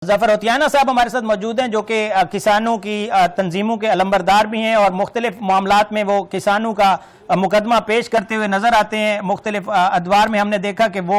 ظفر ہوتیانہ صاحب ہمارے ساتھ موجود ہیں جو کہ کسانوں کی تنظیموں کے علمبردار بھی ہیں اور مختلف معاملات میں وہ کسانوں کا مقدمہ پیش کرتے ہوئے نظر آتے ہیں. مختلف ادوار میں ہم نے دیکھا کہ وہ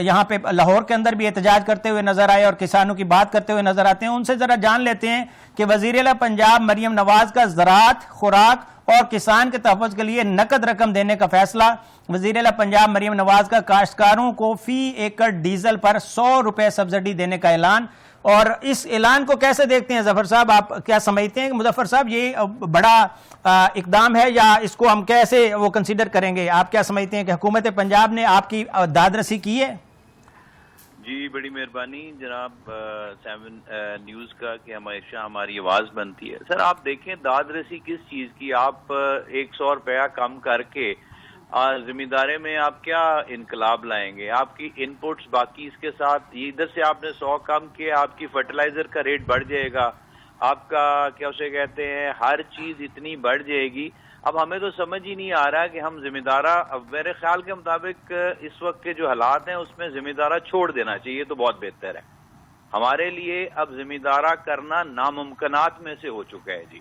یہاں پہ لاہور کے اندر بھی احتجاج کرتے ہوئے نظر آئے اور کسانوں کی بات کرتے ہوئے نظر آتے ہیں. ان سے ذرا جان لیتے ہیں کہ وزیر اعلیٰ پنجاب مریم نواز کا زراعت، خوراک اور کسان کے تحفظ کے لیے نقد رقم دینے کا فیصلہ. وزیر اعلیٰ پنجاب مریم نواز کا کاشتکاروں کو فی ایکڑ ڈیزل پر 100 روپے سبسڈی دینے کا اعلان. اور اس اعلان کو کیسے دیکھتے ہیں ظفر صاحب؟ آپ کیا سمجھتے ہیں کہ مظفر صاحب یہ بڑا اقدام ہے یا اس کو ہم کیسے وہ کنسیڈر کریں گے؟ آپ کیا سمجھتے ہیں کہ حکومت پنجاب نے آپ کی داد رسی کی ہے؟ جی بڑی مہربانی جناب 7 نیوز کا کہ ہمیشہ ہماری آواز بنتی ہے. سر آپ دیکھیں داد رسی کس چیز کی؟ آپ 100 روپیہ کم کر کے زمیندارے میں آپ کیا انقلاب لائیں گے؟ آپ کی ان پٹس باقی اس کے ساتھ ادھر سے آپ نے 100 کم کیا، آپ کی فرٹیلائزر کا ریٹ بڑھ جائے گا، آپ کا کیا اسے کہتے ہیں ہر چیز اتنی بڑھ جائے گی. اب ہمیں تو سمجھ ہی نہیں آ رہا کہ ہم زمیندارہ، میرے خیال کے مطابق اس وقت کے جو حالات ہیں اس میں زمیندارہ چھوڑ دینا چاہیے تو بہت بہتر ہے. ہمارے لیے اب زمیندارہ کرنا ناممکنات میں سے ہو چکا ہے. جی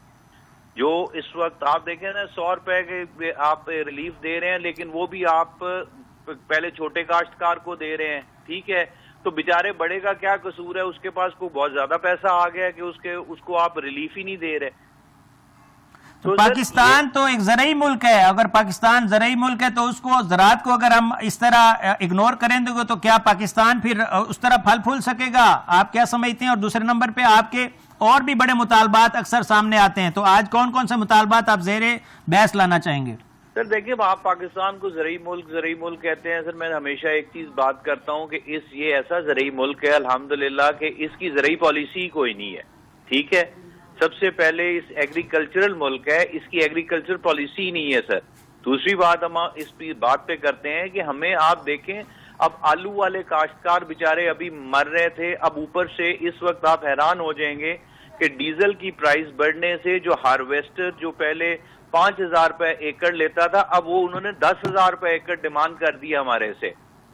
جو اس وقت آپ دیکھیں نا 100 روپے کے آپ ریلیف دے رہے ہیں، لیکن وہ بھی آپ پہلے چھوٹے کاشتکار کو دے رہے ہیں، ٹھیک ہے؟ تو بیچارے بڑے کا کیا قصور ہے؟ اس کے پاس کو بہت زیادہ پیسہ آ گیا کہ اس کو آپ ریلیف ہی نہیں دے رہے. تو پاکستان تو ایک زرعی ملک ہے، اگر پاکستان زرعی ملک ہے تو اس کو زراعت کو اگر ہم اس طرح اگنور کریں گے تو کیا پاکستان پھر اس طرح پھل پھول سکے گا؟ آپ کیا سمجھتے ہیں؟ اور دوسرے نمبر پہ آپ کے اور بھی بڑے مطالبات اکثر سامنے آتے ہیں، تو آج کون کون سے مطالبات آپ زیر بحث لانا چاہیں گے؟ سر دیکھیں آپ پاکستان کو زرعی ملک کہتے ہیں. سر میں ہمیشہ ایک چیز بات کرتا ہوں کہ یہ ایسا زرعی ملک ہے الحمدللہ کہ اس کی زرعی پالیسی کوئی نہیں ہے، ٹھیک ہے؟ سب سے پہلے اس ایگریکلچرل ملک ہے، اس کی ایگریکلچر پالیسی نہیں ہے. سر دوسری بات ہم اس بات پہ کرتے ہیں کہ ہمیں آپ دیکھیں اب آلو والے کاشتکار بیچارے ابھی مر رہے تھے، اب اوپر سے اس وقت آپ حیران ہو جائیں گے کہ ڈیزل کی پرائس بڑھنے سے جو ہارویسٹر جو پہلے 5000 روپے ایکڑ لیتا تھا اب وہ انہوں نے 10,000 روپے ایکڑ ڈیمانڈ کر دیا ہمارے سے،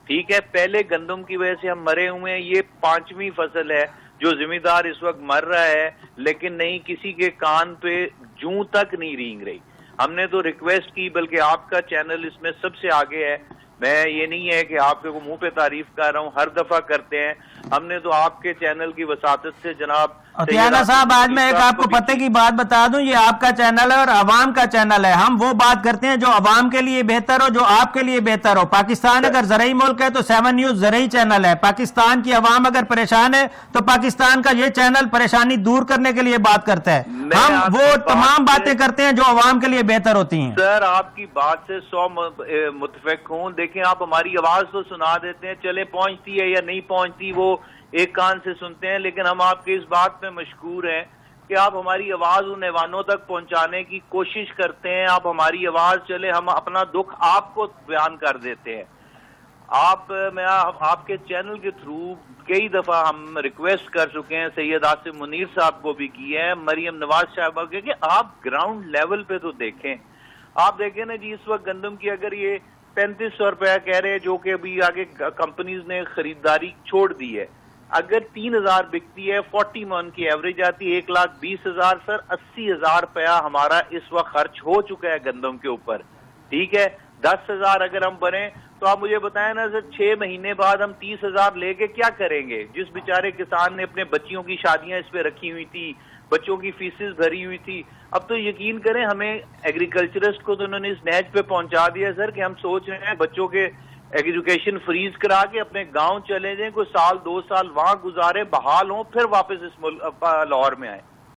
ٹھیک ہے؟ پہلے گندم کی وجہ سے ہم مرے ہوئے ہیں، یہ 5ویں فصل ہے جو زمیندار اس وقت مر رہا ہے، لیکن نہیں کسی کے کان پہ جوں تک نہیں رینگ رہی. ہم نے تو ریکویسٹ کی، بلکہ آپ کا چینل اس میں سب سے آگے ہے. میں یہ نہیں ہے کہ آپ کے منہ پہ تعریف کر رہا ہوں، ہر دفعہ کرتے ہیں. ہم نے تو آپ کے چینل کی وساطت سے جناب ہوتیانہ صاحب آج میں ایک آپ کو پتے کی بات بتا دوں، یہ آپ کا چینل ہے اور عوام کا چینل ہے. ہم وہ بات کرتے ہیں جو عوام کے لیے بہتر ہو، جو آپ کے لیے بہتر ہو. پاکستان اگر زرعی ملک ہے تو 7 نیوز زرعی چینل ہے. پاکستان کی عوام اگر پریشان ہے تو پاکستان کا یہ چینل پریشانی دور کرنے کے لیے بات کرتا ہے. ہم وہ تمام باتیں کرتے ہیں جو عوام کے لیے بہتر ہوتی ہیں. سر آپ کی بات سے 100 متفق ہوں. دیکھیں آپ ہماری آواز تو سنا دیتے ہیں، چلے پہنچتی ہے یا نہیں پہنچتی وہ ایک کان سے سنتے ہیں، لیکن ہم آپ کے اس بات پہ مشکور ہیں کہ آپ ہماری آواز ان ایوانوں تک پہنچانے کی کوشش کرتے ہیں. آپ ہماری آواز چلے، ہم اپنا دکھ آپ کو بیان کر دیتے ہیں. میں آپ کے چینل کے تھرو کئی دفعہ ہم ریکویسٹ کر چکے ہیں، سید آصف منیر صاحب کو بھی کی ہے، مریم نواز صاحبہ کو، کہ آپ گراؤنڈ لیول پہ تو دیکھیں. آپ دیکھیں نا جی اس وقت گندم کی اگر یہ 3500 روپیہ کہہ رہے جو کہ ابھی آگے کمپنیز نے خریداری چھوڑ دی ہے، اگر 3000 بکتی ہے 40 من کی ایوریج آتی ہے 1,20,000. سر 80,000 روپیہ ہمارا اس وقت خرچ ہو چکا ہے گندم کے اوپر، ٹھیک ہے؟ 10,000 اگر ہم بنیں تو آپ مجھے بتائیں نا سر 6 مہینے بعد ہم 30,000 لے کے کیا کریں گے؟ جس بیچارے کسان نے اپنے بچیوں کی شادیاں اس پہ رکھی ہوئی تھی، بچوں کی فیسز بھری ہوئی تھی، اب تو یقین کریں ہمیں ایگریکلچرسٹ کو تو انہوں نے اس نیچ پہ پہنچا دیا سر کہ ہم سوچ رہے ہیں بچوں کے ایجوکیشن فریز کرا کے اپنے گاؤں چلے جائیں، کوئی 1-2 سال وہاں گزارے، بحال ہوں، پھر واپس اس لاہور میں آئے.